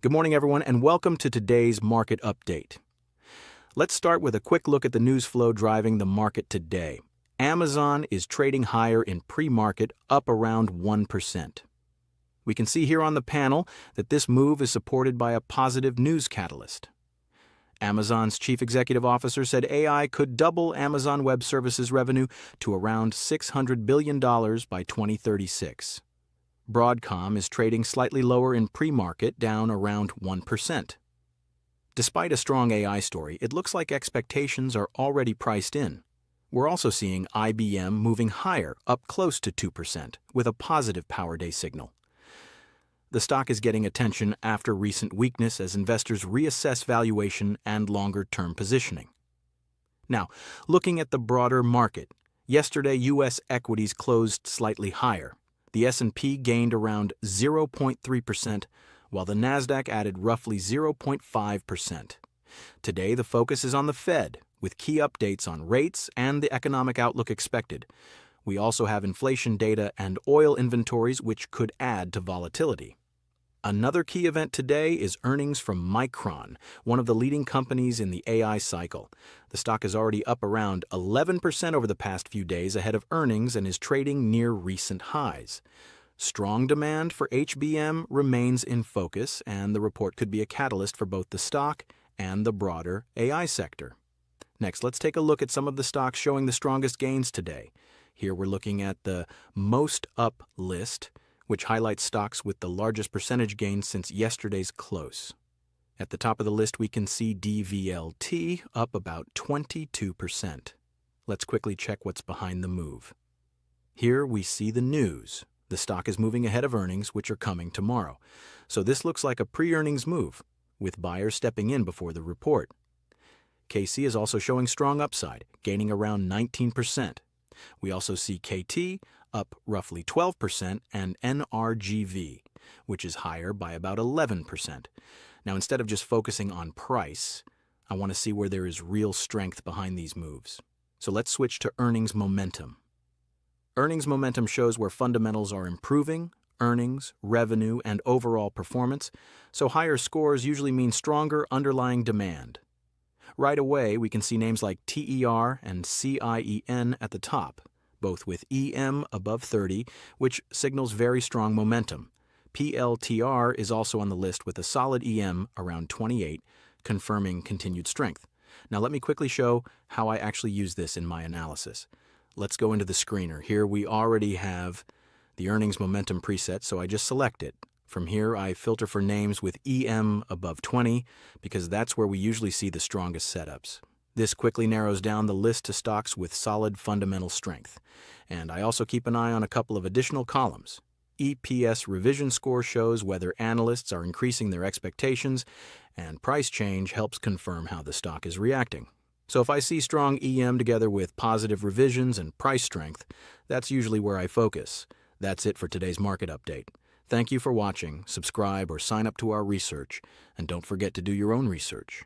Good morning, everyone, and welcome to today's market update. Let's start with a quick look at the news flow driving the market today. Amazon is trading higher in pre-market, up around 1%. We can see here on the panel that this move is supported by a positive news catalyst. Amazon's chief executive officer said AI could double Amazon Web Services revenue to around $600 billion by 2036. Broadcom is trading slightly lower in pre-market, down around 1%. Despite a strong AI story, it looks like expectations are already priced in. We're also seeing IBM moving higher, up close to 2%, with a positive Power Day signal. The stock is getting attention after recent weakness as investors reassess valuation and longer-term positioning. Now, looking at the broader market, yesterday U.S. equities closed slightly higher. The S&P gained around 0.3%, while the Nasdaq added roughly 0.5%. Today, the focus is on the Fed, with key updates on rates and the economic outlook expected. We also have inflation data and oil inventories, which could add to volatility. Another key event today is earnings from Micron, one of the leading companies in the AI cycle. The stock is already up around 11% over the past few days ahead of earnings and is trading near recent highs. Strong demand for HBM remains in focus, and the report could be a catalyst for both the stock and the broader AI sector. Next, let's take a look at some of the stocks showing the strongest gains today. Here we're looking at the Most Up list, which highlights stocks with the largest percentage gains since yesterday's close. At the top of the list, we can see DVLT up about 22%. Let's quickly check what's behind the move. Here we see the news. The stock is moving ahead of earnings, which are coming tomorrow. So this looks like a pre-earnings move, with buyers stepping in before the report. KC is also showing strong upside, gaining around 19%. We also see KT up roughly 12% and NRGV, which is higher by about 11%. Now, instead of just focusing on price, I want to see where there is real strength behind these moves. So let's switch to earnings momentum. Earnings momentum shows where fundamentals are improving, earnings, revenue, and overall performance, so higher scores usually mean stronger underlying demand. Right away, we can see names like TER and CIEN at the top, both with EM above 30, which signals very strong momentum. PLTR is also on the list with a solid EM around 28, confirming continued strength. Now let me quickly show how I actually use this in my analysis. Let's go into the screener. Here we already have the earnings momentum preset, so I just select it. From here, I filter for names with EM above 20 because that's where we usually see the strongest setups. This quickly narrows down the list to stocks with solid fundamental strength. And I also keep an eye on a couple of additional columns. EPS revision score shows whether analysts are increasing their expectations, and price change helps confirm how the stock is reacting. So if I see strong EM together with positive revisions and price strength, that's usually where I focus. That's it for today's market update. Thank you for watching. Subscribe or sign up to our research, and don't forget to do your own research.